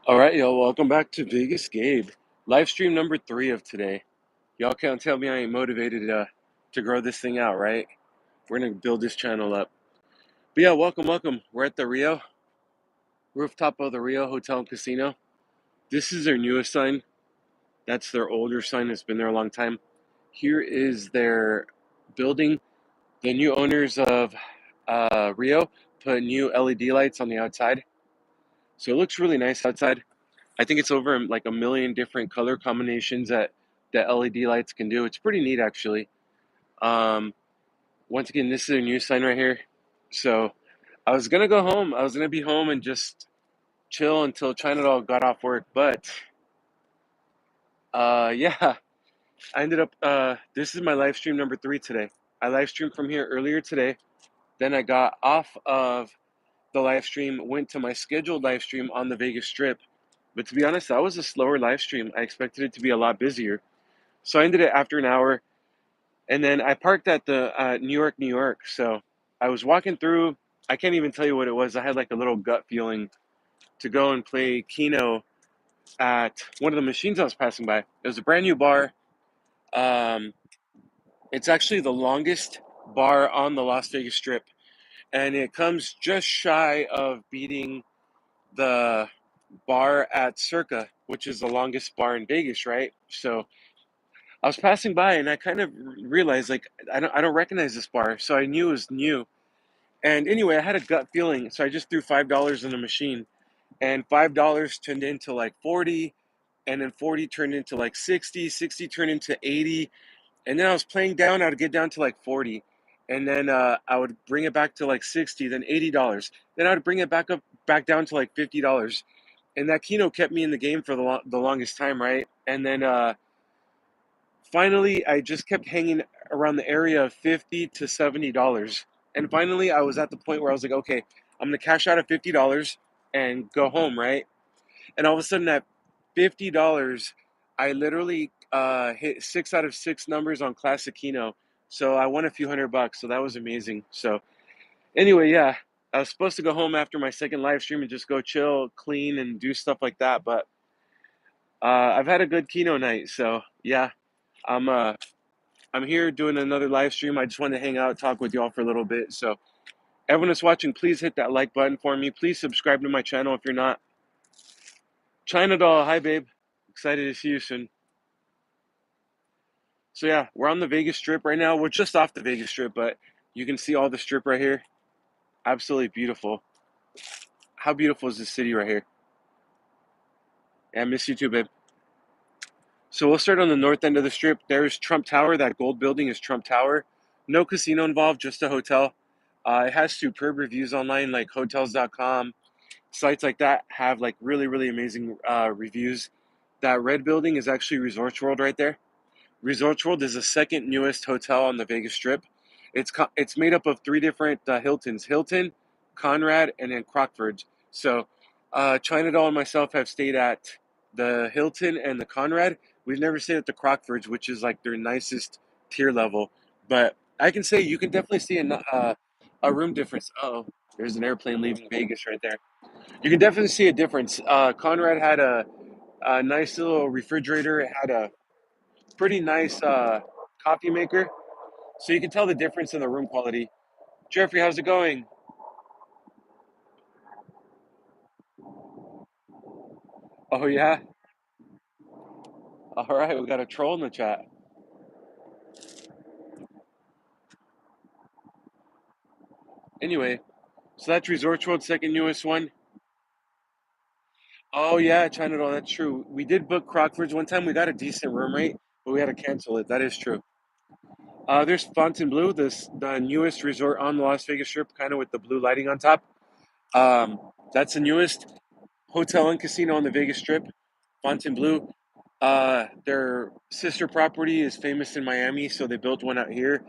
All right, y'all. Welcome back to Vegas Gabe. Live stream number 3 of today. Y'all can't tell me I ain't motivated to grow this thing out, right? We're gonna build this channel up. But yeah, welcome. We're at the Rio, rooftop of the Rio Hotel and Casino. This is their newest sign. That's their older sign. It's been there a long time. Here is their building. The new owners of Rio put new LED lights on the outside. So it looks really nice outside. I think it's over like a million different color combinations that LED lights can do. It's pretty neat, actually. Um, Once again, this is a new sign right here. So I was gonna go home. I was gonna be home and just chill until China Doll got off work. But yeah, I ended up. This is my live stream number 3 today. I live streamed from here earlier today. Then I got off of the live stream, went to my scheduled live stream on the Vegas Strip. But to be honest, that was a slower live stream. I expected it to be a lot busier. So I ended it after an hour, and then I parked at the New York. So I was walking through. I can't even tell you what it was. I had like a little gut feeling to go and play Keno at one of the machines I was passing by. It was a brand new bar. Um, it's actually the longest bar on the Las Vegas Strip, and it comes just shy of beating the bar at Circa, which is the longest bar in Vegas, right? So I was passing by and I kind of realized like I don't recognize this bar, so I knew it was new. And anyway, I had a gut feeling, so I just threw $5 in the machine, and $5 turned into like 40, and then 40 turned into like 60, 60 turned into 80, and then I was playing down. I would get down to like 40, and then I would bring it back to like 60, then $80, then I would bring it back down to like $50, and that keno kept me in the game for the longest time, right? And then finally, I just kept hanging around the area of $50 to $70. And finally, I was at the point where I was like, okay, I'm gonna cash out at $50 and go home, right? And all of a sudden, at $50, I literally hit 6 out of 6 numbers on Classic Keno. So I won a few $100. So that was amazing. So anyway, yeah, I was supposed to go home after my second live stream and just go chill, clean, and do stuff like that. But I've had a good Keno night. So yeah, I'm uh I'm here doing another live stream. I just wanted to hang out, talk with y'all for a little bit. So, everyone that's watching, please hit that like button for me. Please subscribe to my channel if you're not. China Doll, hi, babe. Excited to see you soon. So, yeah, we're on the Vegas Strip right now. We're just off the Vegas Strip, but you can see all the strip right here. Absolutely beautiful. How beautiful is this city right here? Yeah, I miss you too, babe. So, we'll start on the north end of the strip. There's Trump Tower. That gold building is Trump Tower. No casino involved, just a hotel. It has superb reviews online like hotels.com. Sites like that have like really amazing reviews. That red building is actually Resorts World right there. Resorts World is the second newest hotel on the Vegas Strip. It's made up of 3 different Hiltons: Hilton, Conrad, and then Crockford. So China Doll and myself have stayed at the Hilton and the Conrad. We've never stayed at the Crockfords, which is like their nicest tier level. But I can say you can definitely see a room difference. Oh, there's an airplane leaving Vegas right there. You can definitely see a difference. Conrad had a nice little refrigerator. It had a pretty nice coffee maker, so you can tell the difference in the room quality. Jeffrey, how's it going? Oh yeah. All right, we got a troll in the chat. Anyway, so that's Resorts World, second newest one. Oh yeah, China Doll, that's true. We did book Crockford's one time. We got a decent room rate, but we had to cancel it. That is true. There's Fontainebleau, the newest resort on the Las Vegas Strip, kind of with the blue lighting on top. Um, that's the newest hotel and casino on the Vegas Strip, Fontainebleau. Their sister property is famous in Miami, so they built one out here.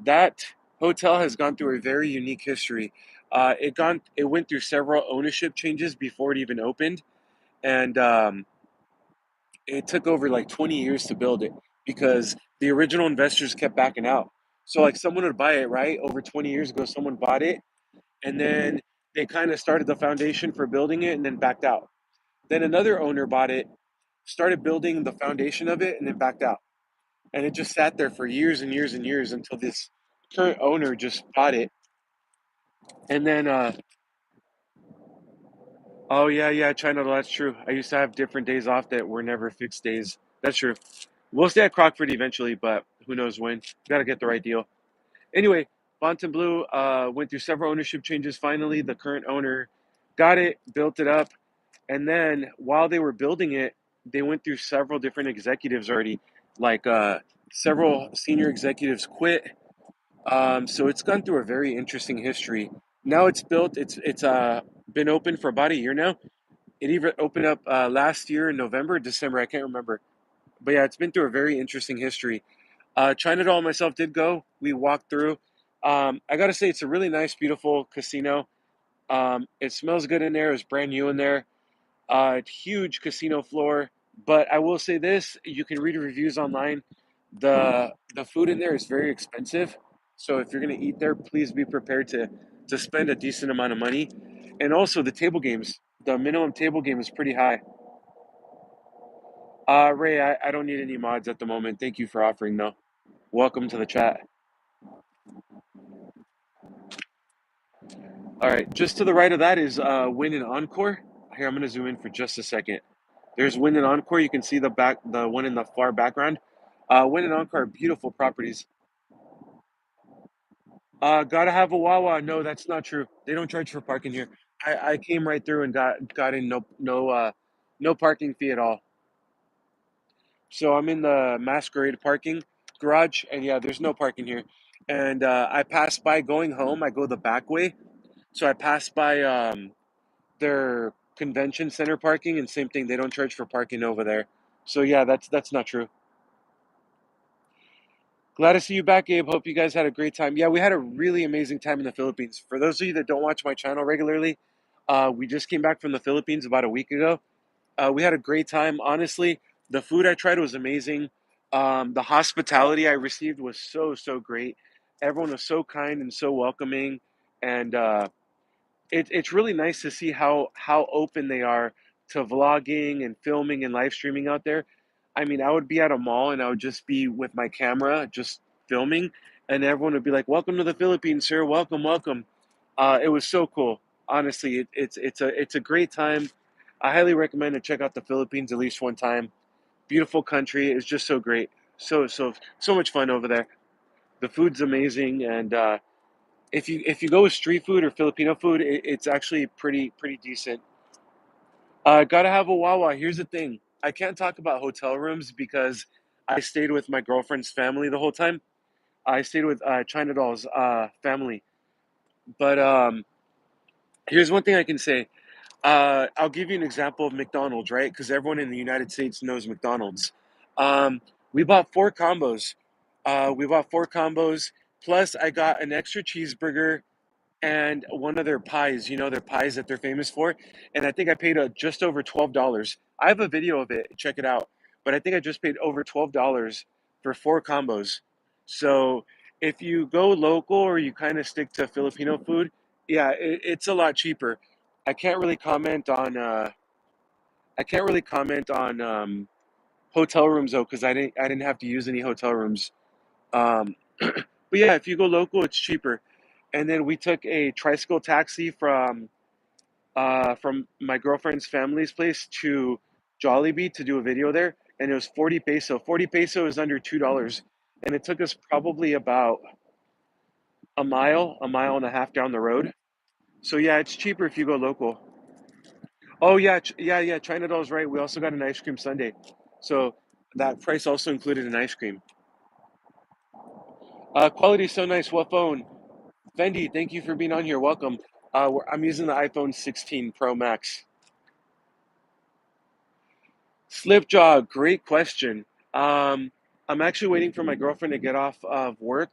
That hotel has gone through a very unique history. It went through several ownership changes before it even opened, and it took over like 20 years to build it because the original investors kept backing out. So like someone would buy it, right? Over 20 years ago, someone bought it, and then they kind of started the foundation for building it and then backed out. Then another owner bought it, started building the foundation of it, and then backed out. And it just sat there for years and years and years until this current owner just bought it. And then, oh yeah, yeah, China, that's true. I used to have different days off that were never fixed days. That's true. We'll stay at Crockford eventually, but who knows when. Got to get the right deal. Anyway, Fontainebleau went through several ownership changes. Finally, the current owner got it, built it up, and then while they were building it, they went through several different executives already. Like several senior executives quit. So it's gone through a very interesting history. Now it's built. It's been open for about a year now. It even opened up last year in November, December. I can't remember, but yeah, it's been through a very interesting history. China Doll and myself did go. We walked through. I gotta say, it's a really nice, beautiful casino. It smells good in there. It's brand new in there. Huge casino floor. But I will say this: you can read reviews online. The food in there is very expensive. So if you're gonna eat there, please be prepared to spend a decent amount of money. And also the table games. The minimum table game is pretty high. Ray, I don't need any mods at the moment. Thank you for offering though. Welcome to the chat. All right, just to the right of that is Win and Encore. Here, I'm gonna zoom in for just a second. There's Win and Encore. You can see the one in the far background. Win and Encore are beautiful properties. Gotta have a Wawa. No, that's not true. They don't charge for parking here. I came right through and got in no parking fee at all. So I'm in the Masquerade parking garage, and yeah, there's no parking here. And I pass by going home. I go the back way, so I pass by their convention center parking, and same thing. They don't charge for parking over there. So yeah, that's not true. Glad to see you back, Gabe. Hope you guys had a great time. Yeah, we had a really amazing time in the Philippines. For those of you that don't watch my channel regularly, we just came back from the Philippines about a week ago. We had a great time. Honestly, the food I tried was amazing. The hospitality I received was so great. Everyone was so kind and so welcoming, and it's really nice to see how open they are to vlogging and filming and live streaming out there. I mean, I would be at a mall and I would just be with my camera just filming, and everyone would be like, "Welcome to the Philippines, sir. Welcome, welcome." It was so cool. Honestly, it's a great time. I highly recommend to check out the Philippines at least one time. Beautiful country. It's just so great. So much fun over there. The food's amazing, and if you go with street food or Filipino food, it's actually pretty decent. Gotta have a Wawa. Here's the thing: I can't talk about hotel rooms because I stayed with my girlfriend's family the whole time. I stayed with China Doll's family. But here's one thing I can say. I'll give you an example of McDonald's, right? Because everyone in the United States knows McDonald's. Um, we bought four combos. We bought four combos. Plus, I got an extra cheeseburger and one of their pies, their pies that they're famous for. And I think I paid just over $12. I have a video of it. Check it out. But I think I just paid over $12 for four combos. So if you go local or you kind of stick to Filipino food, yeah, it's a lot cheaper. I can't really comment on I can't really comment on hotel rooms though because I didn't have to use any hotel rooms. But yeah, if you go local, it's cheaper. And then we took a tricycle taxi from my girlfriend's family's place to Jollibee to do a video there, and it was 40 peso. 40 peso is under $2, and it took us probably about a mile and a half down the road. So yeah, it's cheaper if you go local. Oh yeah, yeah. China Doll's right. We also got an ice cream sundae, so that price also included an ice cream. Quality so nice. What phone? Fendi. Thank you for being on here. Welcome. I'm using the iPhone 16 Pro Max. Slipjaw, great question. Um, I'm actually waiting for my girlfriend to get off of work,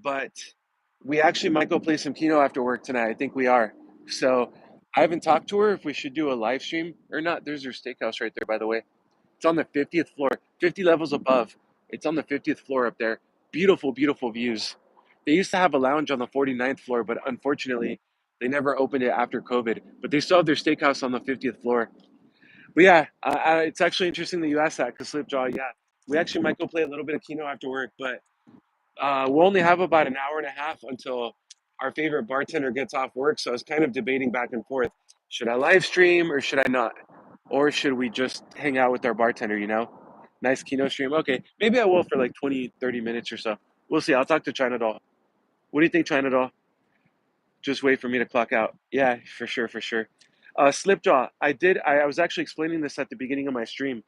but we actually might go play some Keno after work tonight. I think we are. So I haven't talked to her if we should do a live stream or not. There's her steakhouse right there, by the way. It's on the 50th floor, 50 levels above. It's on the 50th floor up there. Beautiful, beautiful views. They used to have a lounge on the 49th floor, but unfortunately, they never opened it after COVID. But they still have their steakhouse on the 50th floor. But yeah, it's actually interesting that you asked that because Slipjaw, yeah, we actually might go play a little bit of Keno after work, but we'll only have about an hour and a half until our favorite bartender gets off work. So I was kind of debating back and forth. Should I live stream or should I not? Or should we just hang out with our bartender, you know? Nice Keno stream. Okay, maybe I will for like 20, 30 minutes or so. We'll see. I'll talk to China Doll. What do you think, China Doll? Just wait for me to clock out. Yeah, for sure, for sure. Slipjaw, I was actually explaining this at the beginning of my stream.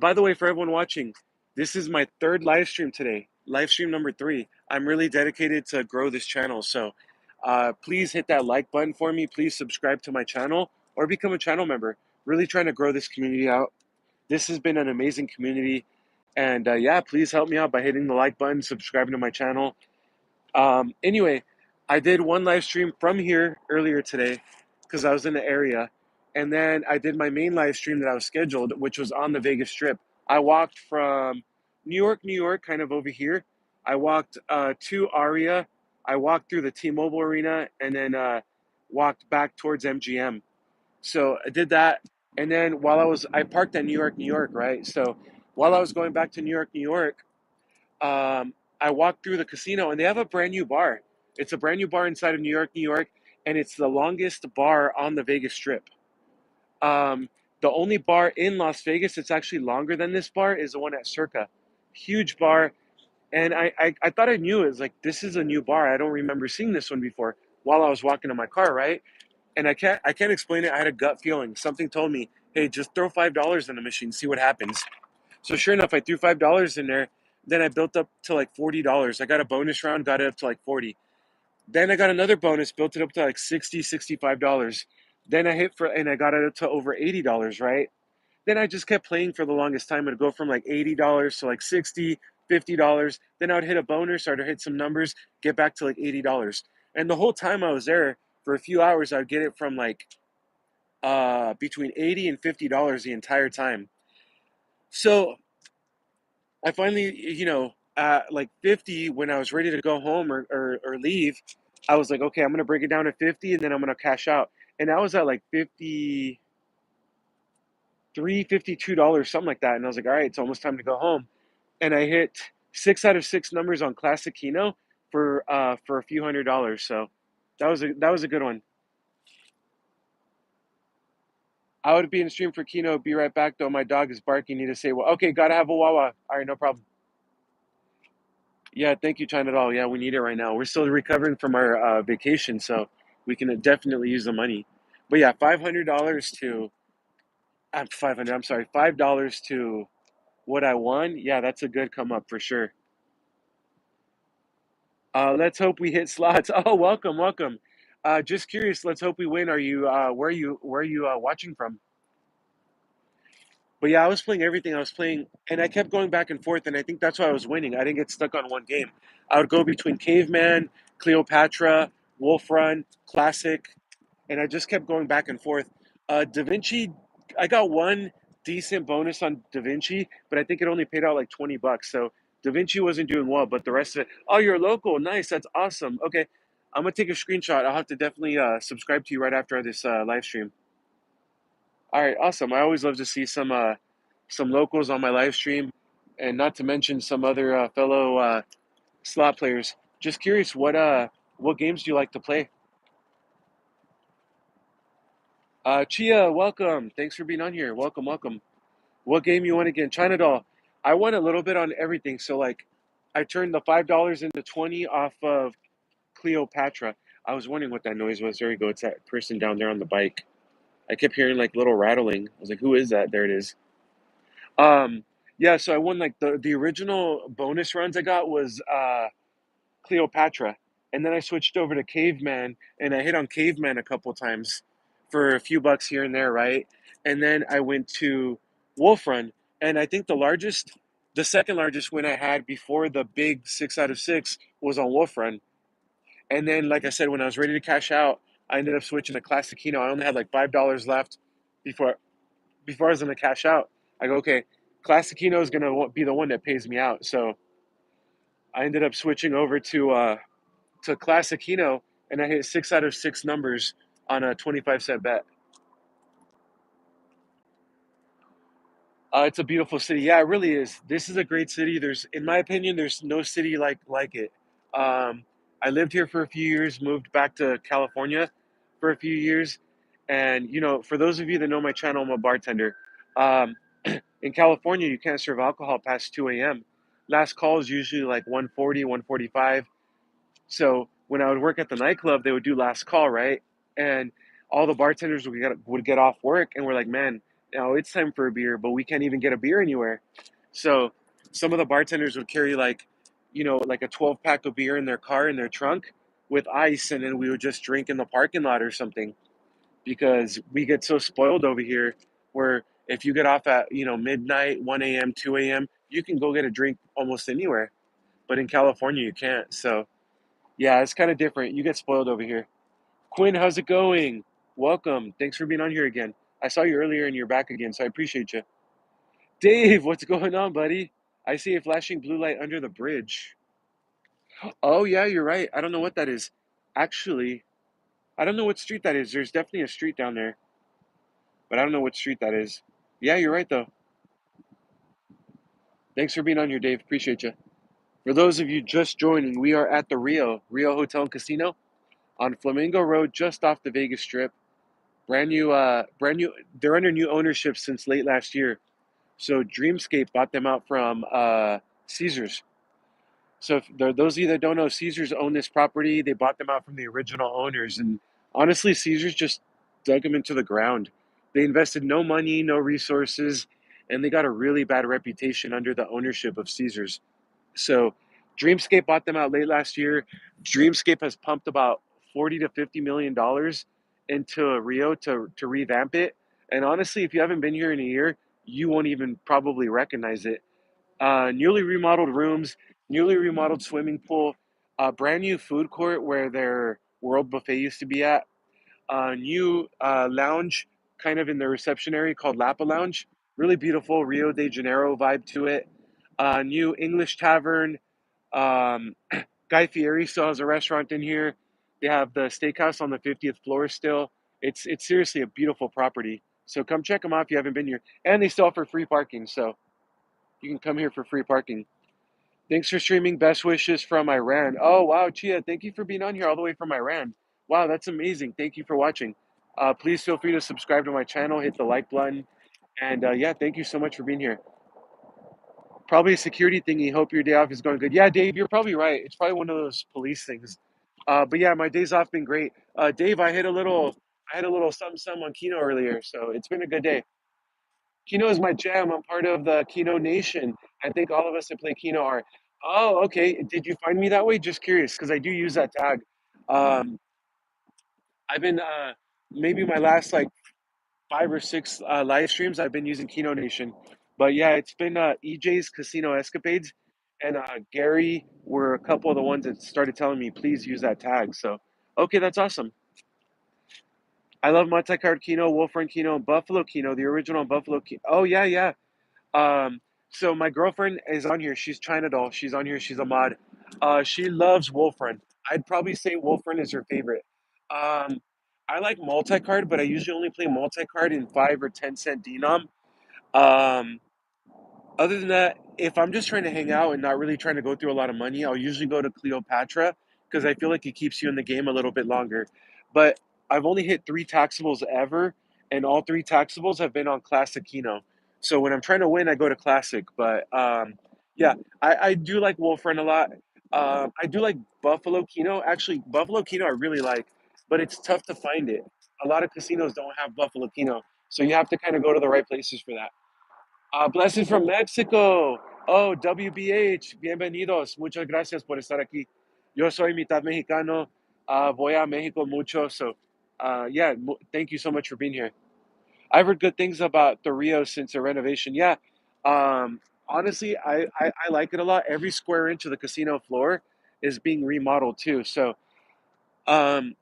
By the way, for everyone watching, this is my third live stream today, live stream number 3. I'm really dedicated to grow this channel, so please hit that like button for me. Please subscribe to my channel or become a channel member. Really trying to grow this community out. This has been an amazing community, and yeah, please help me out by hitting the like button, subscribing to my channel. Anyway, I did one live stream from here earlier today because I was in the area. And then I did my main live stream that I was scheduled, which was on the Vegas Strip. I walked from New York, kind of over here. I walked to Aria. I walked through the T-Mobile Arena and then walked back towards MGM. So I did that. And then I parked at New York, right? So while I was going back to New York, um, I walked through the casino and they have a brand new bar. It's a brand new bar inside of New York, and it's the longest bar on the Vegas Strip. Um, the only bar in Las Vegas that's actually longer than this bar is the one at Circa. Huge bar. And I thought I knew it was like, this is a new bar. I don't remember seeing this one before while I was walking to my car, right? And I can't explain it. I had a gut feeling. Something told me, hey, just throw $5 in the machine, see what happens. So sure enough, I threw $5 in there. Then I built up to like $40. I got a bonus round, got it up to like 40. Then I got another bonus, built it up to like 60, $65. Then I got it up to over $80, right? Then I just kept playing for the longest time. It'd go from like $80 to like 60, $50. Then I would hit a bonus, or I'd hit some numbers, get back to like $80. And the whole time I was there for a few hours, I'd get it from like between 80 and $50 the entire time. So I finally, at like 50, when I was ready to go home or leave, I was like, okay, I'm going to break it down to 50 and then I'm going to cash out. And I was at like 53, $52, something like that. And I was like, all right, it's almost time to go home. And I hit 6 out of 6 numbers on Classic Keno for a few $100s. So that was a good one. I would be in stream for Keno. Be right back though. My dog is barking. Need to say, well, okay, gotta have a Wawa. All right, no problem. Yeah, thank you, China Doll. Yeah, we need it right now. We're still recovering from our vacation, so we can definitely use the money. But yeah, $500 to 500. I'm sorry, $5 to what I won. Yeah, that's a good come up for sure. Let's hope we hit slots. Oh, welcome, welcome. Just curious. Let's hope we win. Are you where are you watching from? But yeah, I was playing everything. I was playing, and I kept going back and forth, and I think that's why I was winning. I didn't get stuck on one game. I would go between Caveman, Cleopatra, Wolf Run, Classic, and I just kept going back and forth. Da Vinci, I got one decent bonus on Da Vinci, but I think it only paid out like $20. So Da Vinci wasn't doing well, but the rest of it. Oh, you're local. Nice. That's awesome. Okay, I'm gonna take a screenshot. I'll have to definitely subscribe to you right after this live stream. All right, awesome. I always love to see some locals on my live stream, and not to mention some other fellow slot players. Just curious, what games do you like to play? Chia, welcome. Thanks for being on here. Welcome, welcome. What game you want again? China Doll. I won a little bit on everything. So like, I turned the $5 into 20 off of Cleopatra. I was wondering what that noise was. There you go. It's that person down there on the bike. I kept hearing like little rattling. I was like, who is that? There it is. Um, yeah, so I won like the original bonus runs I got was Cleopatra, and then I switched over to Caveman, and I hit on Caveman a couple times for a few bucks here and there, right? And then I went to Wolf Run, and I think the second largest win I had before the big 6 out of 6 was on Wolf Run. And then, like I said, when I was ready to cash out, I ended up switching to Classic Keno. I only had like $5 left before before I was gonna cash out. I go, okay, Classic Keno is gonna be the one that pays me out. So I ended up switching over to Classic Keno, and I hit 6 out of 6 numbers on a 25-cent bet. It's a beautiful city. Yeah, it really is. This is a great city. In my opinion, there's no city like it. Um, I lived here for a few years, moved back to California for a few years, and for those of you that know my channel, I'm a bartender. Um, in California, you can't serve alcohol past 2 a.m. Last call is usually like 1:40, 1:45. So when I would work at the nightclub, they would do last call, right? And all the bartenders would get off work, and we're like, man, now it's time for a beer, but we can't even get a beer anywhere. So some of the bartenders would carry like a 12 pack of beer in their car in their trunk with ice, and then we would just drink in the parking lot or something because we get so spoiled over here. Where if you get off at midnight, 1 a.m., 2 a.m., you can go get a drink almost anywhere, but in California you can't. So yeah, it's kind of different. You get spoiled over here. Quinn, how's it going? Welcome. Thanks for being on here again. I saw you earlier and you're back again, so I appreciate you. Dave, what's going on, buddy? I see a flashing blue light under the bridge. Oh, yeah, you're right. I don't know what that is. Actually, I don't know what street that is. There's definitely a street down there, but I don't know what street that is. Yeah, you're right, though. Thanks for being on here, Dave. Appreciate you. For those of you just joining, we are at the Rio Hotel and Casino on Flamingo Road, just off the Vegas Strip. Brand new. They're under new ownership since late last year. So Dreamscape bought them out from Caesars. So if those of you that don't know, Caesars own this property. They bought them out from the original owners, and honestly, Caesars just dug them into the ground. They invested no money, no resources, and they got a really bad reputation under the ownership of Caesars. So Dreamscape bought them out late last year. Dreamscape has pumped about 40 to 50 million dollars into Rio to revamp it. And honestly, if you haven't been here in a year, you won't even probably recognize it. Newly remodeled rooms, newly remodeled swimming pool, a brand new food court where their World Buffet used to be at, a new lounge kind of in the reception area called Lapa Lounge. Really beautiful Rio de Janeiro vibe to it. New English Tavern, um, Guy Fieri still has a restaurant in here. They have the steakhouse on the 50th floor still. It's seriously a beautiful property. So come check them out if you haven't been here. And they still offer free parking, so you can come here for free parking. Thanks for streaming. Best wishes from Iran. Oh wow, Chia, thank you for being on here all the way from Iran. Wow, that's amazing. Thank you for watching. Please feel free to subscribe to my channel, hit the like button, and yeah, thank you so much for being here. Probably a security thingy. Hope your day off is going good. Yeah, Dave, you're probably right. It's probably one of those police things. But yeah, my days off been great. Dave, I had a little something something on Kino earlier, so it's been a good day. Kino is my jam. I'm part of the Kino Nation. I think all of us that play Kino are. Oh, okay. Did you find me that way? Just curious, because I do use that tag. Um, I've been maybe my last like 5 or 6 live streams. I've been using Kino Nation, but yeah, it's been EJ's Casino Escapades and Gary were a couple of the ones that started telling me please use that tag. So okay, that's awesome. I love multi-card Kino, Wolf Run Kino, and Buffalo Kino, the original Buffalo Kino. Oh yeah, yeah. Um, so my girlfriend is on here. She's China Doll. She's on here. She's a mod. She loves Wolf Run. I'd probably say Wolf Run is her favorite. Um, I like multi-card, but I usually only play multi-card in 5 or 10 cent denom. Um, Other than that, if I'm just trying to hang out and not really trying to go through a lot of money, I'll usually go to Cleopatra because I feel like it keeps you in the game a little bit longer. But I've only hit 3 taxables ever, and all 3 taxables have been on Classic Keno. So when I'm trying to win, I go to Classic. But yeah, I do like Wolf Run a lot. I do like Buffalo Keno. Actually, Buffalo Keno I really like, but it's tough to find it. A lot of casinos don't have Buffalo Keno, so you have to kind of go to the right places for that. Blessings from Mexico. Oh, WBH. Bienvenidos. Muchas gracias por estar aquí. Yo soy mitad mexicano. Voy a Mexico mucho. So, yeah, thank you so much for being here. I've heard good things about the Rio since the renovation. Yeah. Honestly, I like it a lot. Every square inch of the casino floor is being remodeled too. So,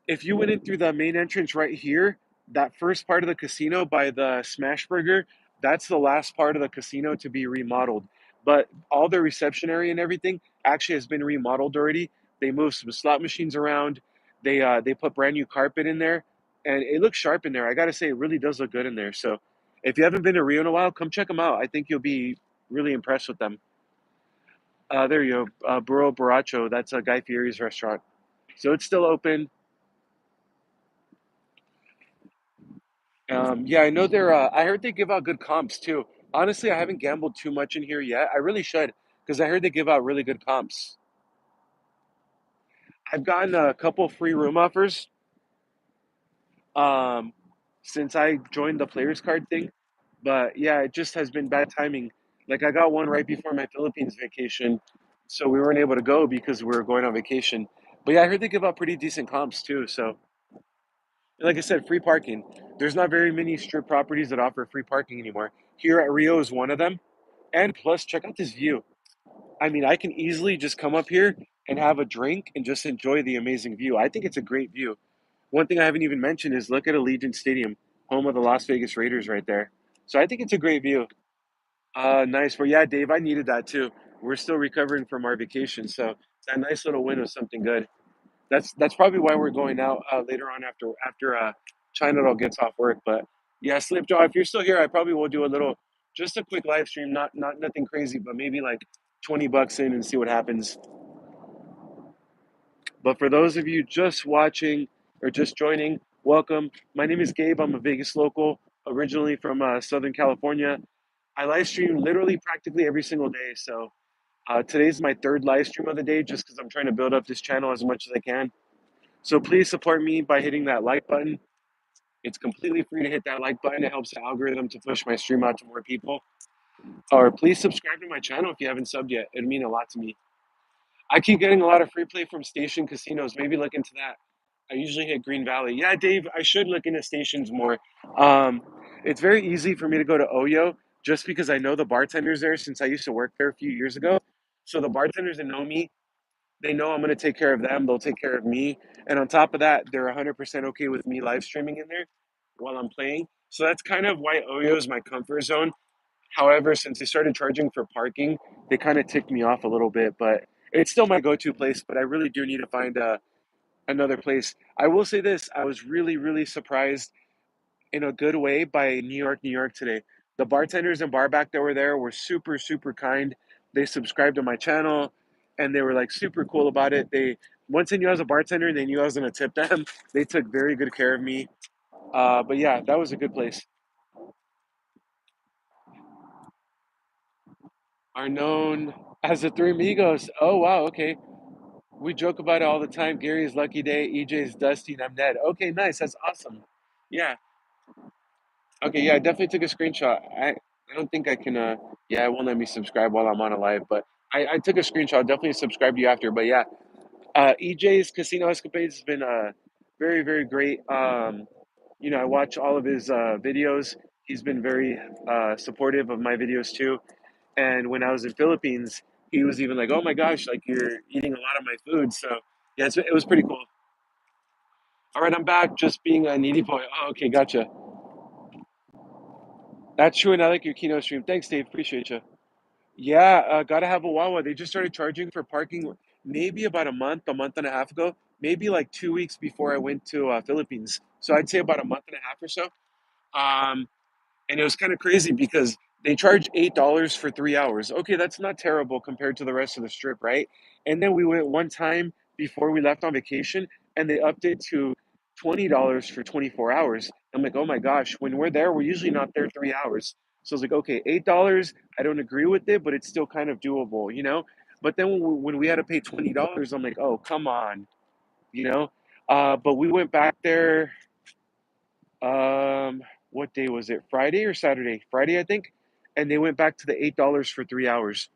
if you went in through the main entrance right here, that first part of the casino by the Smash Burger, that's the last part of the casino to be remodeled. But all the reception area and everything actually has been remodeled already. They moved some slot machines around. They put brand new carpet in there, and it looks sharp in there. I gotta say, it really does look good in there. So If you haven't been to Rio in a while, come check them out. I think you'll be really impressed with them. There you go, Burro Borracho. That's a Guy Fieri's restaurant. So it's still open. Yeah, I know they're. I heard they give out good comps too. Honestly, I haven't gambled too much in here yet. I really should because I heard they give out really good comps. I've gotten a couple free room offers um, since I joined the players card thing, but yeah, it just has been bad timing. Like I got one right before my Philippines vacation, so we weren't able to go because we were going on vacation. But yeah, I heard they give out pretty decent comps too. So like I said, free parking. There's not very many strip properties that offer free parking anymore. Here at Rio is one of them. And plus, check out this view. I mean, I can easily just come up here and have a drink and just enjoy the amazing view. I think it's a great view. One thing I haven't even mentioned is look at Allegiant Stadium, home of the Las Vegas Raiders right there. So I think it's a great view. Nice. Well, yeah, Dave, I needed that too. We're still recovering from our vacation, so it's a nice little win of something good. That's probably why we're going out later on after China doll gets off work. But yeah, Slip Jaw, if you're still here, I probably will do a little, just a quick live stream, not nothing crazy, but maybe like $20 in and see what happens. But for those of you just watching or just joining, welcome. My name is Gabe. I'm a Vegas local, originally from Southern California. I live stream literally practically every single day. So today's my third live stream of the day, just because I'm trying to build up this channel as much as I can. So please support me by hitting that like button. It's completely free to hit that like button. It helps the algorithm to push my stream out to more people. Or please subscribe to my channel if you haven't subbed yet. It'd mean a lot to me. I keep getting a lot of free play from station casinos. Maybe look into that. I usually hit Green Valley. Yeah, Dave, I should look into stations more. Um, it's very easy for me to go to Oyo just because I know the bartenders there since I used to work there a few years ago. So the bartenders that know me, they know I'm going to take care of them. They'll take care of me. And on top of that, they're 100% okay with me live streaming in there while I'm playing. So that's kind of why Oyo is my comfort zone. However, since they started charging for parking, they kind of ticked me off a little bit. But it's still my go to place. But I really do need to find another place. I will say this, I was really, really surprised in a good way by New York today. The bartenders and bar back that were there were super, super kind. They subscribed to my channel and they were like super cool about it. They once they knew I was a bartender, they knew I was gonna tip them. They took very good care of me. But yeah, that was a good place. Are known as the Three Amigos. Oh wow, okay. We joke about it all the time. Gary's Lucky Day, EJ's Dusty, and I'm Ned. Okay, nice. That's awesome. Yeah. Okay, yeah, I definitely took a screenshot. I don't think I can yeah, it won't let me subscribe while I'm on a live, but I took a screenshot. I'll definitely subscribe to you after. But yeah, EJ's Casino Escapades has been very, very great. You know, I watch all of his videos. He's been very supportive of my videos too. And when I was in Philippines, he was even like, "Oh my gosh, like you're eating a lot of my food." So yeah, it was pretty cool. All right, I'm back. Just being a needy boy. Oh, okay, gotcha. That's true, and I like your keynote stream. Thanks, Dave. Appreciate you. Yeah, gotta have a Wawa. They just started charging for parking maybe about a month and a half ago, maybe like 2 weeks before I went to Philippines. So I'd say about a month and a half or so. Um, and it was kind of crazy because they charge $8 for 3 hours. Okay, that's not terrible compared to the rest of the strip, right? And then we went one time before we left on vacation, and they upped it to $20 for 24 hours. I'm like, oh my gosh, when we're there, we're usually not there 3 hours. So I was like, okay, $8. I don't agree with it, but it's still kind of doable, you know. But then when we had to pay $20, I'm like, oh come on, you know. But we went back there what day was it? Friday or Saturday? Friday, I think. And they went back to the $8 for 3 hours.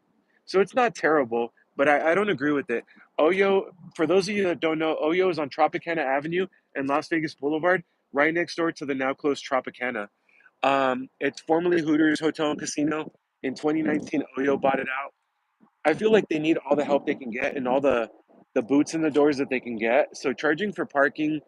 So it's not terrible, but I don't agree with it. Oyo, for those of you that don't know, Oyo is on Tropicana Avenue and Las Vegas Boulevard, right next door to the now closed Tropicana. It's formerly Hooters Hotel and Casino. In 2019, Oyo bought it out. I feel like they need all the help they can get and all the boots in the doors that they can get. So charging for parking,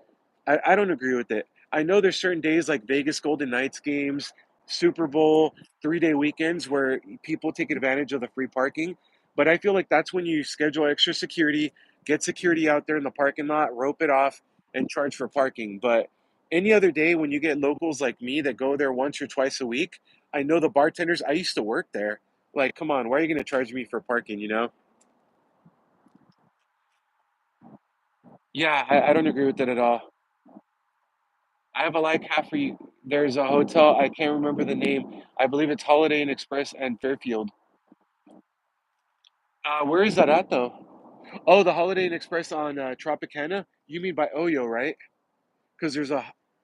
I don't agree with it. I know there's certain days like Vegas Golden Knights games, Super Bowl, 3 day weekends where people take advantage of the free parking. But I feel like that's when you schedule extra security, get security out there in the parking lot, rope it off, and charge for parking. But Any other day when you get locals like me that go there once or twice a week, I know the bartenders. I used to work there. Like, come on, why are you going to charge me for parking? Yeah, I don't agree with that at all. I have a like half for you. There's a hotel. I can't remember the name. I believe it's Holiday Inn Express and Fairfield. Where is that at though? Oh, the Holiday Inn Express on Tropicana. You mean by Oyo, right? Because there's a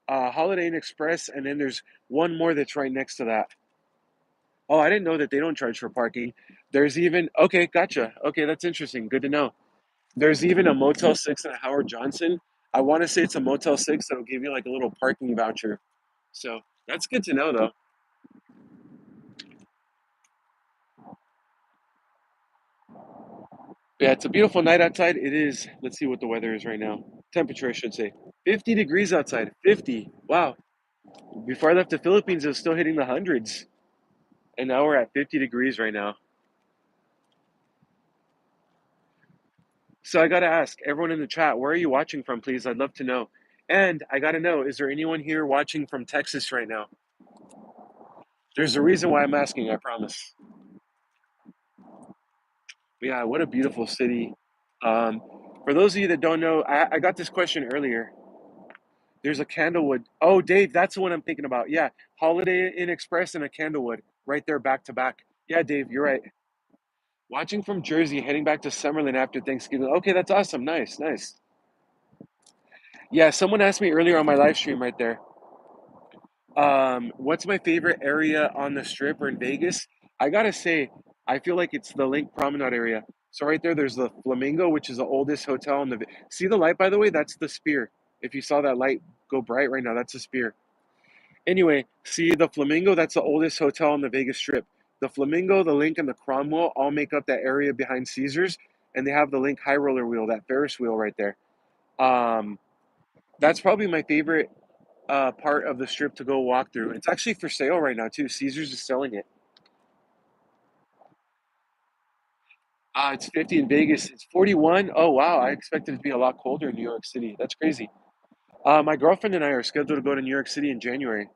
Holiday Inn Express, and then there's one more that's right next to that. Oh, I didn't know that they don't charge for parking. There's even okay, gotcha. Okay, that's interesting. Good to know. There's even a Motel 6 and a Howard Johnson. I want to say it's a Motel 6 that'll give you like a little parking voucher. So that's good to know though. Yeah, it's a beautiful night outside. It is. Let's see what the weather is right now. Temperature, I should say. 50 degrees outside. 50. Wow. Before I left the Philippines, it was still hitting the hundreds. And now we're at 50 degrees right now. So I got to ask everyone in the chat, where are you watching from, please? I'd love to know. And I got to know, is there anyone here watching from Texas right now? There's a reason why I'm asking, I promise. Yeah, what a beautiful city. Um, for those of you that don't know, I got this question earlier. There's a Candlewood. Oh, Dave, that's the one I'm thinking about. Yeah, Holiday Inn Express and a Candlewood right there back to back. Yeah, Dave, you're right. Watching from Jersey, heading back to Summerlin after Thanksgiving. Okay, that's awesome. Nice, nice. Yeah, someone asked me earlier on my live stream right there. What's my favorite area on the strip or in Vegas? I gotta say, I feel like it's the Lake Promenade area. So right there, there's the Flamingo, which is the oldest hotel in the. See the light, by the way? That's the Spear. If you saw that light go bright right now, that's the Spear. Anyway, see the Flamingo, that's the oldest hotel on the Vegas Strip. The Flamingo, the Link, and the Cromwell all make up that area behind Caesars, and they have the Link High Roller Wheel, that Ferris wheel right there. Um, that's probably my favorite part of the strip to go walk through. It's actually for sale right now too. Caesars is selling it. It's 50 in Vegas. It's 41. Oh wow, I expected it to be a lot colder in New York City. That's crazy. My girlfriend and I are scheduled to go to New York City in January.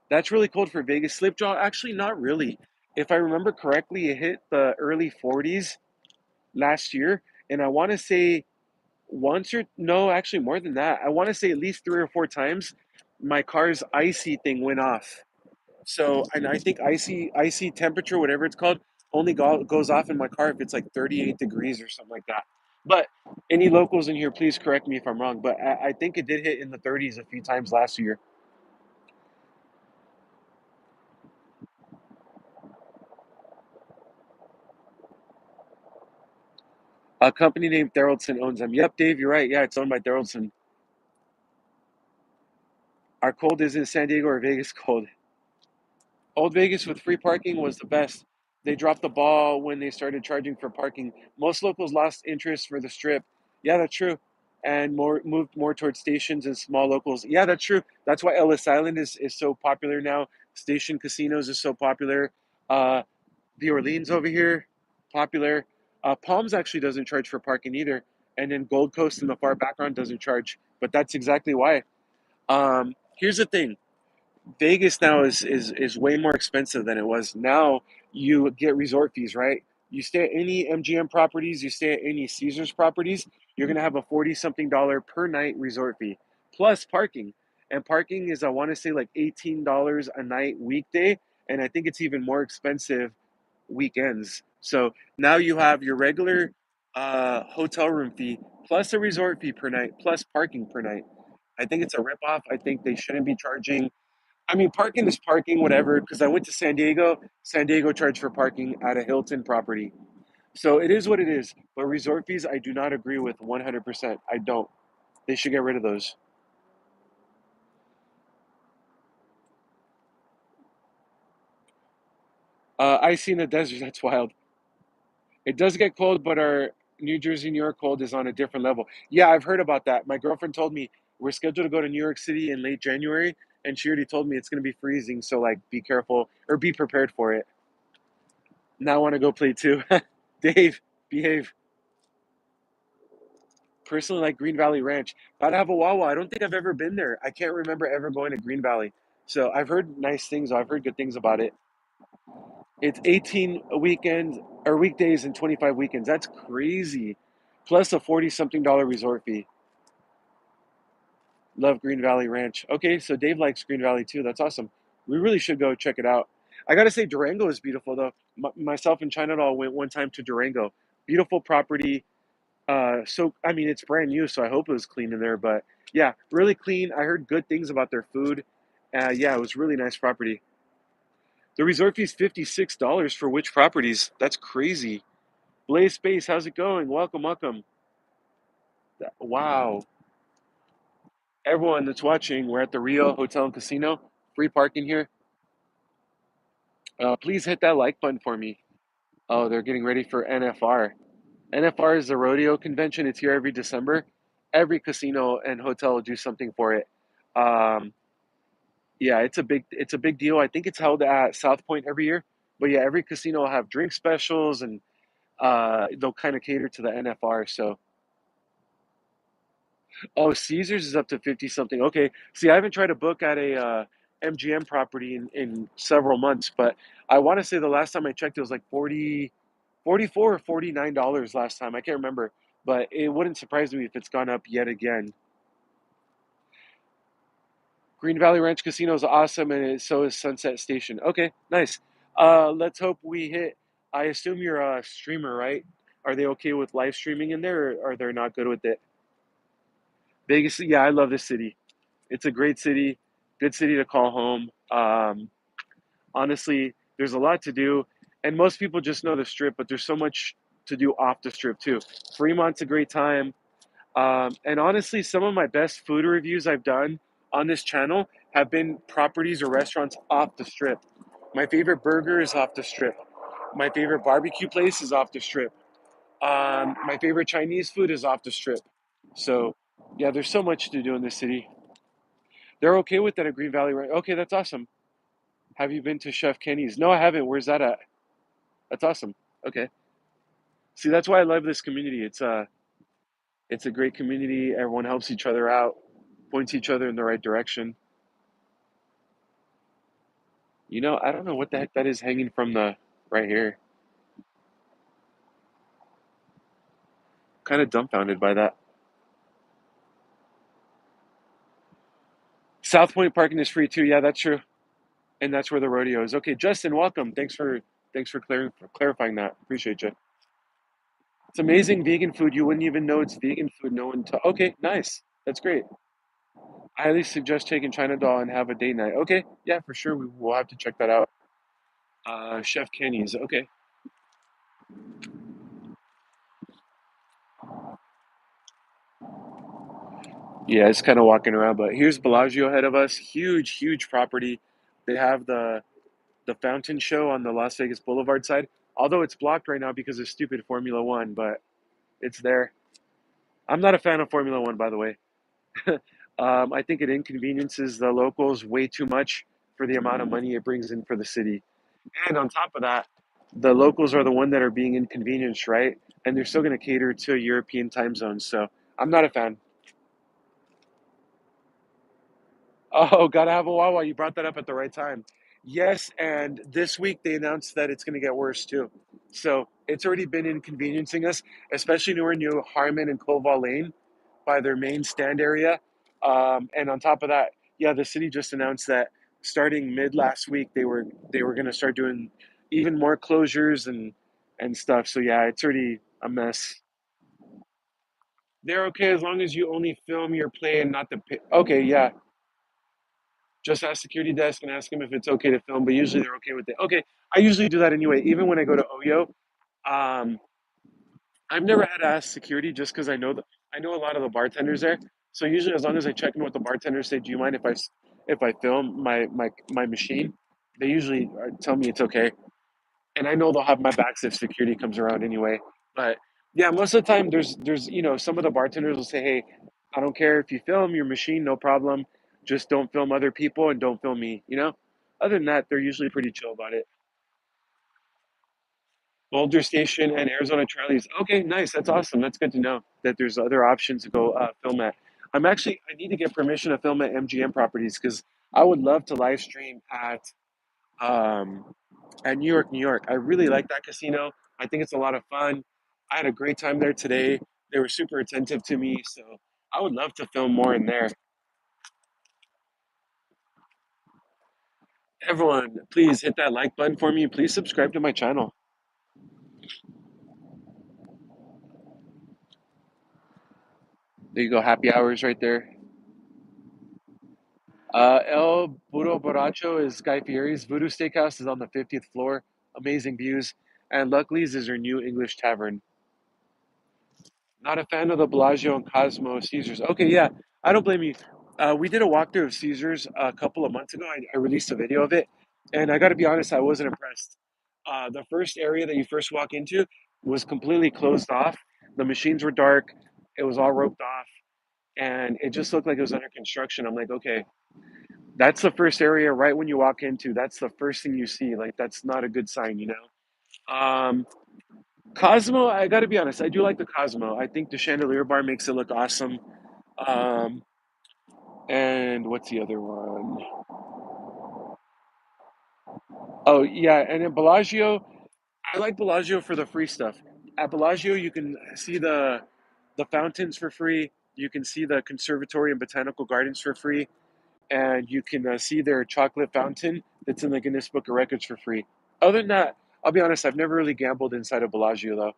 That's really cold for Vegas. Slipjaw, actually, not really. If I remember correctly, it hit the early 40s last year, and I want to say once or no, actually more than that. I want to say at least 3 or 4 times my car's icy thing went off. So, and I think icy temperature, whatever it's called, only goes off in my car if it's like 38 degrees or something like that. But any locals in here, please correct me if I'm wrong. But I think it did hit in the 30s a few times last year. A company named Theraldson owns them. Yep, Dave, you're right. Yeah, it's owned by Theraldson. Our cold is in San Diego or Vegas cold. Old Vegas with free parking was the best. They dropped the ball when they started charging for parking. Most locals lost interest for the strip. Yeah, that's true. And more moved more towards stations and small locals. Yeah, that's true. That's why Ellis Island is so popular now. Station casinos is so popular. Uh, the Orleans over here, popular. Palms actually doesn't charge for parking either. And then Gold Coast in the far background doesn't charge. But that's exactly why. Here's the thing. Vegas now is way more expensive than it was. Now you get resort fees, right? You stay at any MGM properties, you stay at any Caesars properties, you're gonna have a 40 something dollar per night resort fee plus parking. And parking is I want to say like $18 a night weekday, and I think it's even more expensive weekends. So now you have your regular hotel room fee plus a resort fee per night plus parking per night. I think it's a ripoff. I think they shouldn't be charging. I mean, parking is parking, whatever. Because I went to San Diego. San Diego charged for parking at a Hilton property. So it is what it is. But resort fees, I do not agree with 100%. I don't. They should get rid of those. Icy in the desert, that's wild. It does get cold, but our New Jersey, New York cold is on a different level. Yeah, I've heard about that. My girlfriend told me we're scheduled to go to New York City in late January, and she already told me it's going to be freezing. So, like, be careful or be prepared for it. Now I want to go play too. Dave, behave. personally like Green Valley Ranch. Gotta have a Wawa. I don't think I've ever been there. I can't remember ever going to Green Valley. So I've heard nice things. I've heard good things about it. It's 18 weekends or weekdays and 25 weekends. That's crazy. Plus a 40 something dollar resort fee. Love Green Valley Ranch. Okay, so Dave likes Green Valley too. That's awesome. We really should go check it out. I gotta say, Durango is beautiful though. Myself and China doll went one time to Durango. Beautiful property. So I mean, it's brand new, so I hope it was clean in there. But yeah, really clean. I heard good things about their food. Yeah, it was really nice property. The resort fee is $56 for which properties? That's crazy. Blaze Space, how's it going? Welcome, welcome. Wow. Everyone that's watching, we're at the Rio Hotel and Casino. Free parking here. Please hit that like button for me. Oh, they're getting ready for NFR. NFR is the rodeo convention. It's here every December. Every casino and hotel will do something for it. Um, yeah, it's a big deal. I think it's held at South Point every year. But yeah, every casino will have drink specials and they'll kind of cater to the NFR. So oh, Caesars is up to 50 something. Okay. See, I haven't tried to book at a MGM property in several months, but I want to say the last time I checked, it was like 40, 44 or $49 last time. I can't remember, but it wouldn't surprise me if it's gone up yet again. Green Valley Ranch Casino is awesome, and so is Sunset Station. Okay, nice. Let's hope we hit. I assume you're a streamer, right? Are they okay with live streaming in there, or are they not good with it? Vegas, yeah, I love this city. It's a great city, good city to call home. Honestly, there's a lot to do, and most people just know the strip, but there's so much to do off the strip too. Fremont's a great time, and honestly, some of my best food reviews I've done on this channel have been properties or restaurants off the strip. My favorite burger is off the strip. My favorite barbecue place is off the strip. My favorite Chinese food is off the strip. So, yeah, there's so much to do in this city. They're okay with that at Green Valley, right? Okay, that's awesome. Have you been to Chef Kenny's? No, I haven't. Where's that at? That's awesome. Okay. See, that's why I love this community. It's a great community. Everyone helps each other out, points each other in the right direction. I don't know what the heck that is hanging from the right here. Kind of dumbfounded by that. South Point parking is free too. Yeah, that's true. And that's where the rodeo is. Okay, Justin, welcome. Thanks for clarifying that. Appreciate you. It's amazing vegan food. You wouldn't even know it's vegan food. No one. Okay, nice. That's great. I highly suggest taking China Doll and have a date night. Okay, yeah, for sure. We'll have to check that out. Chef Kenny's. Okay. Yeah, it's kind of walking around, but here's Bellagio ahead of us. Huge, huge property. They have the fountain show on the Las Vegas Boulevard side. Although it's blocked right now because of stupid Formula One, but it's there. I'm not a fan of Formula One, by the way. I think it inconveniences the locals way too much for the amount of money it brings in for the city. And on top of that, the locals are the one that are being inconvenienced, right? And they're still going to cater to European time zones. So I'm not a fan. Oh, gotta have a Wawa. You brought that up at the right time. Yes, and this week they announced that it's going to get worse too. So it's already been inconveniencing us, especially near Harmon and Koval Lane by their main stand area. And on top of that, yeah, the city just announced that starting mid last week they were going to start doing even more closures and stuff. So yeah, it's already a mess. They're okay as long as you only film your play and not the. Okay, yeah, just ask security desk and ask them if it's okay to film. But usually they're okay with it. Okay, I usually do that anyway. Even when I go to Oyo, um, I've never had to ask security just because I know a lot of the bartenders there. So usually, as long as I check in with the bartenders, say, "Do you mind if I film my machine?" They usually tell me it's okay, and I know they'll have my backs if security comes around anyway. But yeah, most of the time, there's some of the bartenders will say, "Hey, I don't care if you film your machine, no problem. Just don't film other people and don't film me." Other than that, they're usually pretty chill about it. Boulder Station and Arizona Charlie's. Okay, nice. That's awesome. That's good to know that there's other options to go film at. I need to get permission to film at MGM properties because I would love to live stream um, at New York, New York. I really like that casino. I think it's a lot of fun. I had a great time there today. They were super attentive to me, so I would love to film more in there. Everyone, please hit that like button for me. Please subscribe to my channel. There you go, happy hours right there. El Burro Borracho is Guy Fieri's. Voodoo Steakhouse is on the 50th floor. Amazing views. And Luckley's is her new English tavern. Not a fan of the Bellagio and Cosmo Caesars. Okay, yeah, I don't blame you. We did a walkthrough of Caesars a couple of months ago. I released a video of it, and I got to be honest, I wasn't impressed. The first area that you first walk into was completely closed off. The machines were dark. It was all roped off, and it just looked like it was under construction. I'm like, okay, that's the first area right when you walk into. That's the first thing you see. Like, that's not a good sign, you know? Cosmo, I got to be honest, I do like the Cosmo. I think the chandelier bar makes it look awesome. Um, and what's the other one? Oh, yeah, and in Bellagio, I like Bellagio for the free stuff. At Bellagio, you can see the fountains for free. You can see the conservatory and botanical gardens for free, and you can see their chocolate fountain that's in the Guinness Book of Records for free. Other than that, I'll be honest, I've never really gambled inside of Bellagio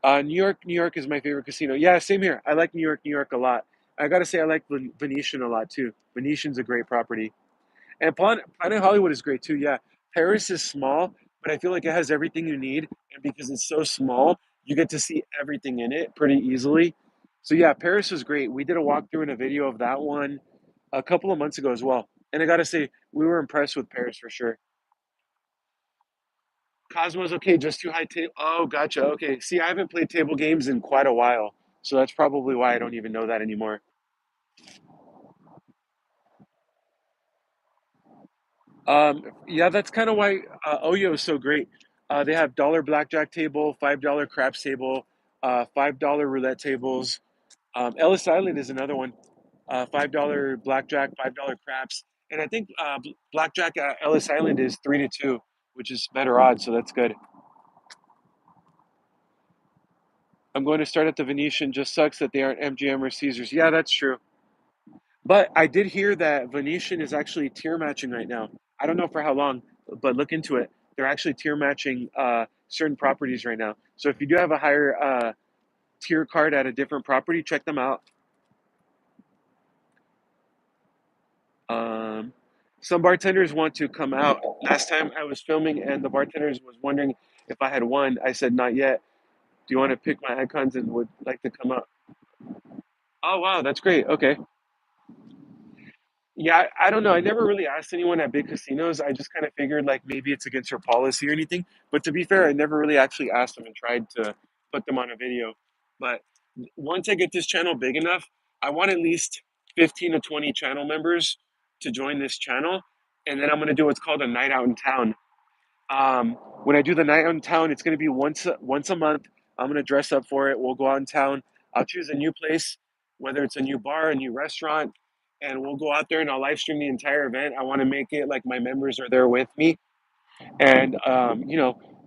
though. New York, New York is my favorite casino. Yeah, same here. I like New York, New York a lot. I gotta say, I like Venetian a lot too. Venetian's a great property, and Planet Hollywood is great too. Yeah, Paris is small, but I feel like it has everything you need, and because it's so small, you get to see everything in it pretty easily. So yeah, Paris was great. We did a walkthrough and a video of that one a couple of months ago as well, and I gotta say, we were impressed with Paris for sure. Cosmo's okay, just too high table. Oh, gotcha. Okay. See, I haven't played table games in quite a while, so that's probably why I don't even know that anymore. Yeah, that's kind of why Oyo is so great. They have dollar blackjack table, $5 craps table, $5 roulette tables. Ellis Island is another one. $5 blackjack, $5 craps, and I think blackjack at Ellis Island is 3-2, which is better odds, so that's good. I'm going to start at the Venetian. Just sucks that they aren't MGM or Caesars. Yeah, that's true. But I did hear that Venetian is actually tier matching right now. I don't know for how long, but look into it. They're actually tier matching certain properties right now. So if you do have a higher tier card at a different property, check them out. Um, some bartenders want to come out. Last time I was filming and the bartenders was wondering if I had won. I said not yet. Do you want to pick my icons and would like to come out? Oh wow, that's great. Okay. Yeah, I don't know. I never really asked anyone at big casinos. I just kind of figured like maybe it's against their policy or anything. But to be fair, I never really actually asked them and tried to put them on a video. But once I get this channel big enough, I want at least 15 to 20 channel members to join this channel. And then I'm going to do what's called a night out in town. Um, when I do the night out in town, it's going to be once a month. I'm going to dress up for it. We'll go out in town. I'll choose a new place, whether it's a new bar, a new restaurant, and we'll go out there and I'll live stream the entire event. I want to make it like my members are there with me. And,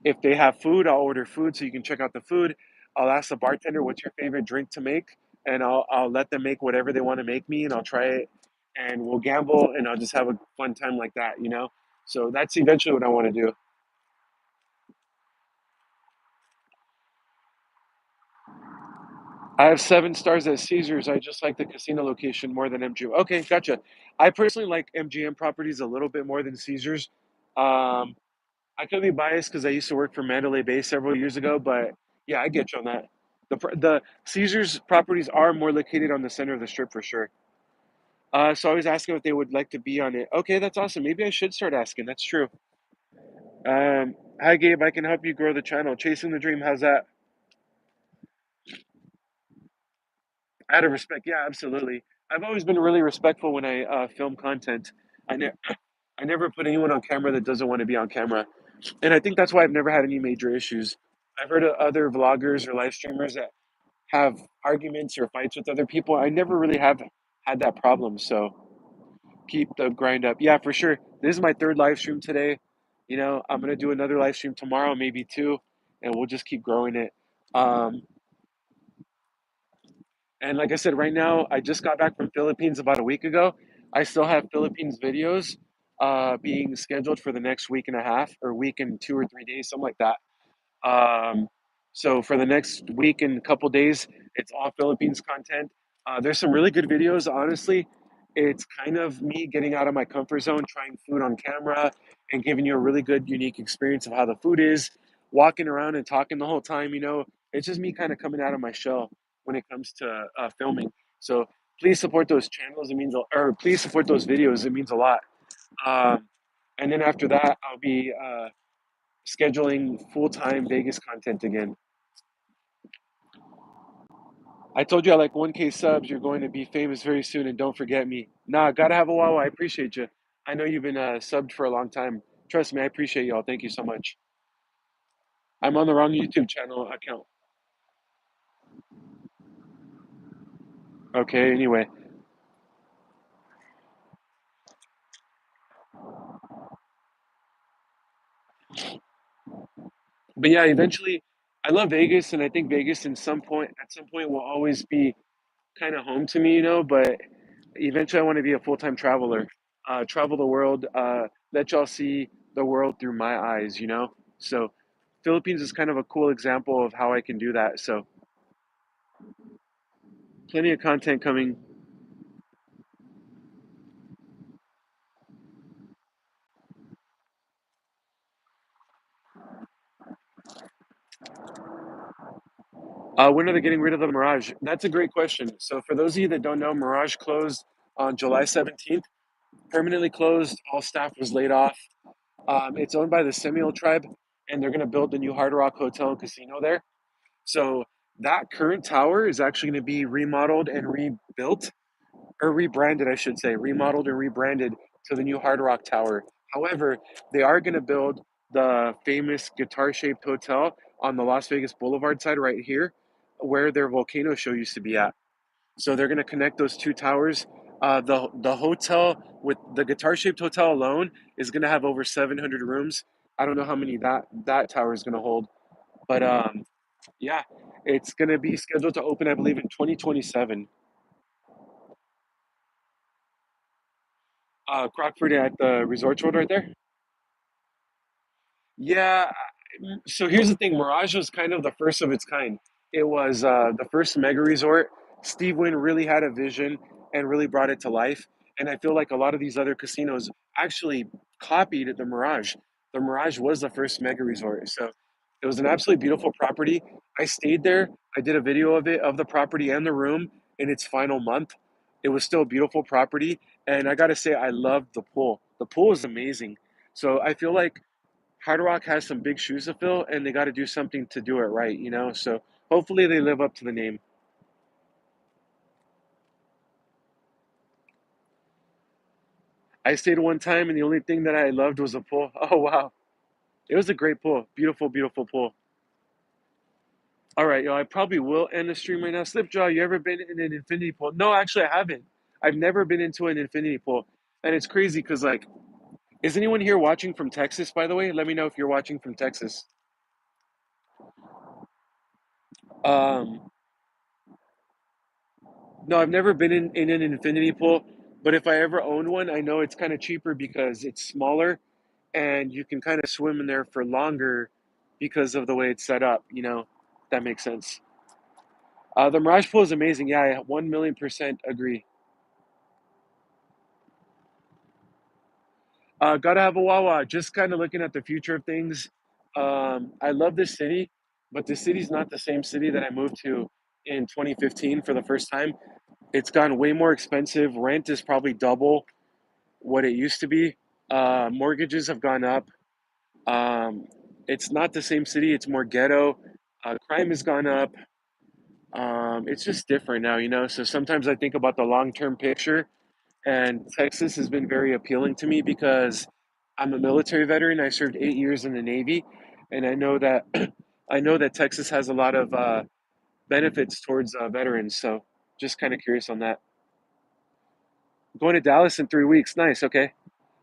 if they have food, I'll order food so you can check out the food. I'll ask the bartender, what's your favorite drink to make? And I'll let them make whatever they want to make me and I'll try it. And we'll gamble and I'll just have a fun time like that. So that's eventually what I want to do. I have 7 stars at Caesars. I just like the casino location more than MGM. Okay, gotcha. I personally like MGM properties a little bit more than Caesars. Um, I could be biased because I used to work for Mandalay Bay several years ago, but yeah, I get you on that. The Caesars properties are more located on the center of the strip for sure. So I was asking if they would like to be on it. Okay, that's awesome. Maybe I should start asking. That's true. Hi Gabe, I can help you grow the channel. Chasing the dream. How's that? Out of respect, yeah, absolutely. I've always been really respectful when I film content. I, ne- I never put anyone on camera that doesn't want to be on camera. And I think that's why I've never had any major issues. I've heard of other vloggers or live streamers that have arguments or fights with other people. I never really have had that problem. So keep the grind up. Yeah, for sure. This is my third live stream today. You know, I'm gonna do another live stream tomorrow, maybe two, and we'll just keep growing it. Um, and like I said, right now I just got back from Philippines about a week ago. I still have Philippines videos being scheduled for the next week and a half, or week and 2 or 3 days, something like that. Um, so for the next week and a couple days, it's all Philippines content. There's some really good videos, honestly. It's kind of me getting out of my comfort zone, trying food on camera, and giving you a really good, unique experience of how the food is. Walking around and talking the whole time, it's just me kind of coming out of my shell when it comes to filming. So please support those channels. Or please support those videos. It means a lot. Um, and then after that, I'll be scheduling full-time Vegas content again. I told you I like 1K subs. You're going to be famous very soon, and don't forget me. Nah, gotta have a wow. I appreciate you. I know you've been subbed for a long time. Trust me, I appreciate y'all. Thank you so much. I'm on the wrong YouTube channel account. Okay, anyway. But yeah, eventually, I love Vegas, and I think Vegas at some point, will always be kind of home to me, but eventually I want to be a full-time traveler, travel the world, let y'all see the world through my eyes. So Philippines is kind of a cool example of how I can do that. So plenty of content coming. When are they getting rid of the Mirage? That's a great question. So for those of you that don't know, Mirage closed on July 17th, permanently closed. All staff was laid off. It's owned by the Seminole tribe, and they're going to build the new Hard Rock Hotel and Casino there. So that current tower is actually going to be remodeled and rebuilt, or rebranded, I should say, remodeled and rebranded to the new Hard Rock Tower. However, they are going to build the famous guitar shaped hotel on the Las Vegas Boulevard side right here, where their volcano show used to be at. So they're going to connect those two towers. The hotel with the guitar shaped hotel alone is going to have over 700 rooms. I don't know how many that tower is going to hold, but yeah, it's going to be scheduled to open, I believe, in 2027. Crockford at the Resorts World right there. Yeah. So here's the thing: Mirage was kind of the first of its kind. It was the first mega resort. Steve Wynn really had a vision and really brought it to life. And I feel like a lot of these other casinos actually copied the Mirage. The Mirage was the first mega resort. So it was an absolutely beautiful property. I stayed there. I did a video of it, of the property and the room in its final month. It was still a beautiful property. And I got to say, I loved the pool. The pool is amazing. So I feel like Hard Rock has some big shoes to fill, and they got to do something to do it right. So hopefully they live up to the name. I stayed one time, and the only thing that I loved was the pool. Oh wow, it was a great pool, beautiful, beautiful pool. All right, yo, I probably will end the stream right now. Slipjaw, you ever been in an infinity pool? No, actually, I haven't. I've never been into an infinity pool, and it's crazy because like, is anyone here watching from Texas? By the way, let me know if you're watching from Texas. Um, No, I've never been in an infinity pool, but if I ever owned one, I know it's kind of cheaper because it's smaller and you can kind of swim in there for longer because of the way it's set up. That makes sense. The Mirage pool is amazing. Yeah, I 1,000,000% agree. Gotta have a Wawa. Just kind of looking at the future of things. I love this city, but the city's not the same city that I moved to in 2015 for the first time. It's gotten way more expensive. Rent is probably double what it used to be. Mortgages have gone up. Um, it's not the same city. It's more ghetto. Crime has gone up. It's just different now. So sometimes I think about the long term picture, and Texas has been very appealing to me because I'm a military veteran. I served 8 years in the Navy, and I know that I know that Texas has a lot of benefits towards veterans. So just kind of curious on that. Going to Dallas in 3 weeks. Nice. Okay.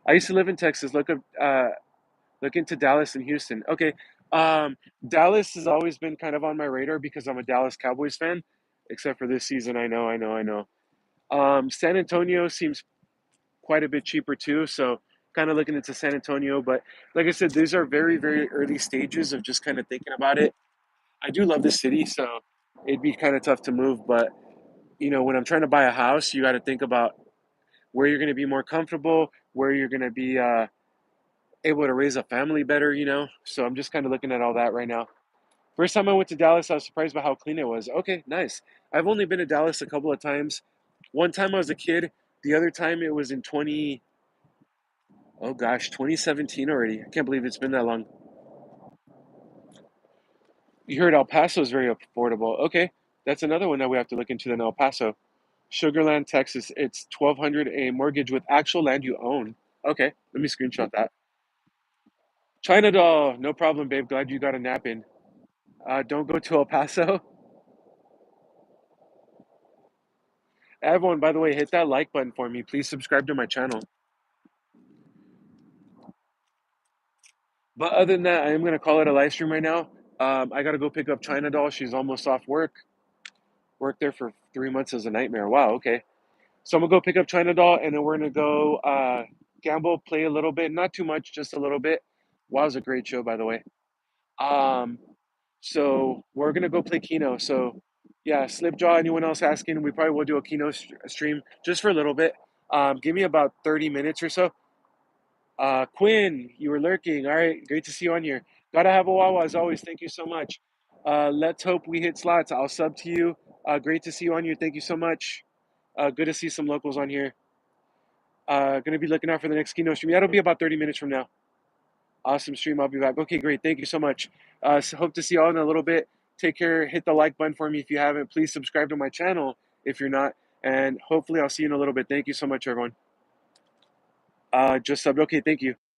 I used to live in Texas. Look into Dallas and Houston. Okay. Um, Dallas has always been kind of on my radar because I'm a Dallas Cowboys fan, except for this season. I know. San Antonio seems quite a bit cheaper too, so kind of looking into San Antonio. But like I said, these are very, very early stages of just kind of thinking about it. I do love the city, so it'd be kind of tough to move. But when I'm trying to buy a house, you got to think about where you're going to be more comfortable, where you're going to be able to raise a family better. So I'm just kind of looking at all that right now. First time I went to Dallas, I was surprised by how clean it was. Okay, nice. I've only been to Dallas a couple of times. One time I was a kid. The other time it was in 2017 already. I can't believe it's been that long. You heard El Paso is very affordable. Okay, that's another one that we have to look into then El Paso. Sugarland, Texas. It's 1,200 a mortgage with actual land you own. Okay, let me screenshot that. China doll, no problem, babe. Glad you got a nap in. Don't go to El Paso. Everyone, by the way, hit that like button for me. Please subscribe to my channel. But other than that, I am gonna call it a live stream right now. I gotta go pick up China doll. She's almost off work. Worked there for 3 months as a nightmare. Wow. Okay. So I'm gonna go pick up China doll, and then we're gonna go gamble, play a little bit, not too much, just a little bit. Wow, it was a great show, by the way. Um, so we're gonna go play Keno. So yeah, Slipjaw. Anyone else asking? We probably will do a Keno stream just for a little bit. Give me about 30 minutes or so. Quinn, you were lurking. All right, great to see you on here. Gotta have a Wawa as always. Thank you so much. Let's hope we hit slots. I'll sub to you. Great to see you on here. Thank you so much. Good to see some locals on here. Gonna be looking out for the next keynote stream. That'll be about 30 minutes from now. Awesome stream. I'll be back. Okay, great. Thank you so much. So hope to see you all in a little bit. Take care. Hit the like button for me if you haven't. Please subscribe to my channel if you're not. And hopefully I'll see you in a little bit. Thank you so much, everyone. Just subbed. Okay, thank you.